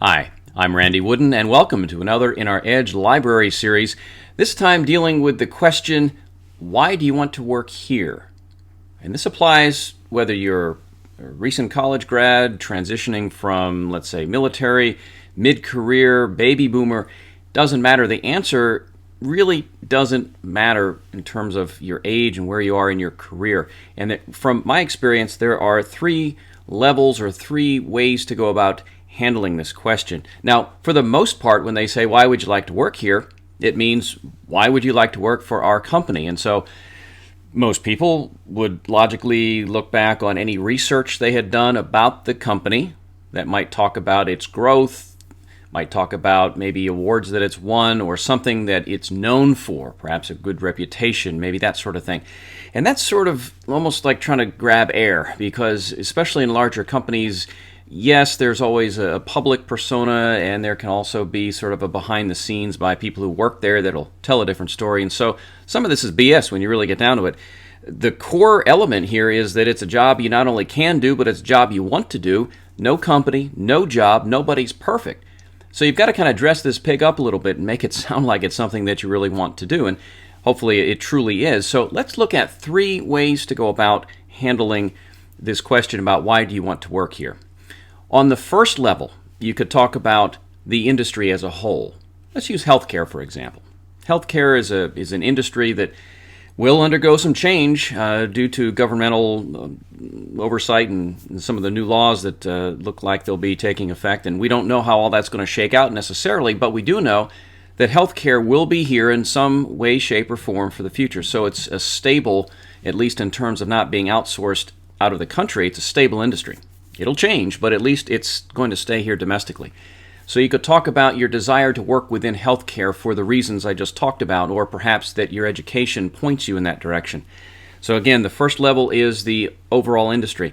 Hi, I'm Randy Wooden, and welcome to another in our Edge Library series, this time dealing with the question, why do you want to work here? And this applies whether you're a recent college grad, transitioning from, let's say, military, mid-career, baby boomer. Doesn't matter. The answer really doesn't matter in terms of your age and where you are in your career. And that, from my experience, there are three levels or three ways to go about handling this question. Now, for the most part, when they say, why would you like to work here? It means, why would you like to work for our company? And so most people would logically look back on any research they had done about the company that might talk about its growth, might talk about maybe awards that it's won or something that it's known for, perhaps a good reputation, maybe that sort of thing. And that's sort of almost like trying to grab air, because especially in larger companies, yes, there's always a public persona, and there can also be sort of a behind the scenes by people who work there that'll tell a different story. And so some of this is BS when you really get down to it. The core element here is that it's a job you not only can do, but it's a job you want to do. No company, no job, nobody's perfect. So you've got to kind of dress this pig up a little bit and make it sound like it's something that you really want to do. And hopefully it truly is. So let's look at three ways to go about handling this question about why do you want to work here. On the first level, you could talk about the industry as a whole. Let's use healthcare, for example. Healthcare is an industry that will undergo some change due to governmental oversight and some of the new laws that look like they'll be taking effect. And we don't know how all that's going to shake out necessarily, but we do know that healthcare will be here in some way, shape, or form for the future. So it's a stable, at least in terms of not being outsourced out of the country, it's a stable industry. It'll change, but at least it's going to stay here domestically. So you could talk about your desire to work within healthcare for the reasons I just talked about, or perhaps that your education points you in that direction. So again, the first level is the overall industry.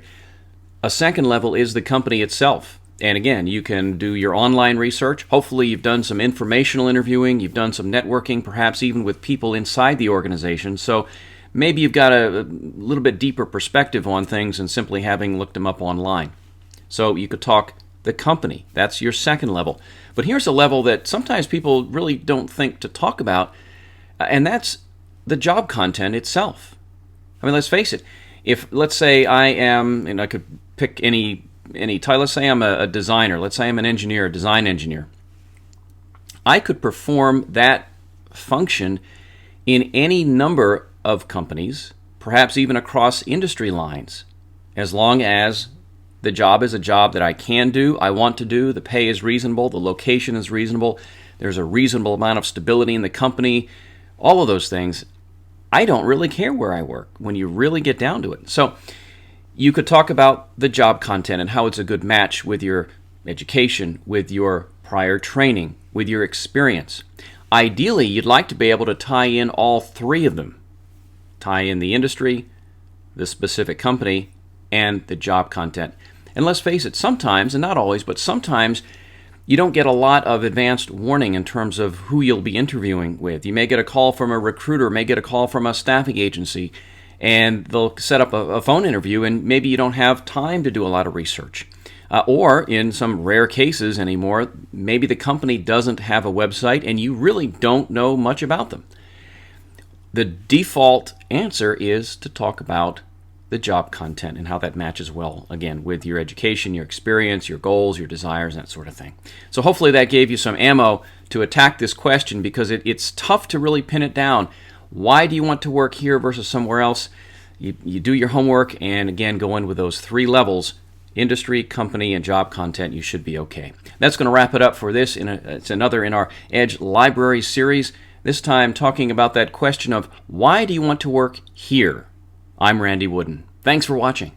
A second level is the company itself. And again, you can do your online research. Hopefully you've done some informational interviewing, you've done some networking, perhaps even with people inside the organization. So maybe you've got a little bit deeper perspective on things than simply having looked them up online. So you could talk the company. That's your second level. But here's a level that sometimes people really don't think to talk about, and that's the job content itself. I mean, let's face it. If, let's say I am, and I could pick any title, let's say I'm a designer, let's say I'm an engineer, a design engineer. I could perform that function in any number of companies, perhaps even across industry lines, as long as the job is a job that I can do, I want to do, the pay is reasonable, the location is reasonable, there's a reasonable amount of stability in the company, all of those things. I don't really care where I work when you really get down to it. So you could talk about the job content and how it's a good match with your education, with your prior training, with your experience. Ideally, you'd like to be able to tie in all three of them. Tie in the industry, the specific company, and the job content. And let's face it, sometimes, and not always, but sometimes you don't get a lot of advanced warning in terms of who you'll be interviewing with. You may get a call from a recruiter, may get a call from a staffing agency, and they'll set up a phone interview, and maybe you don't have time to do a lot of research. Or in some rare cases anymore, maybe the company doesn't have a website and you really don't know much about them. The default answer is to talk about the job content and how that matches well, again, with your education, your experience, your goals, your desires, that sort of thing. So hopefully that gave you some ammo to attack this question, because it's tough to really pin it down. Why do you want to work here versus somewhere else? You do your homework and, again, go in with those three levels: industry, company, and job content. You should be okay. That's going to wrap it up for this. It's another in our Edge Library series, this time talking about that question of why do you want to work here? I'm Randy Wooden. Thanks for watching.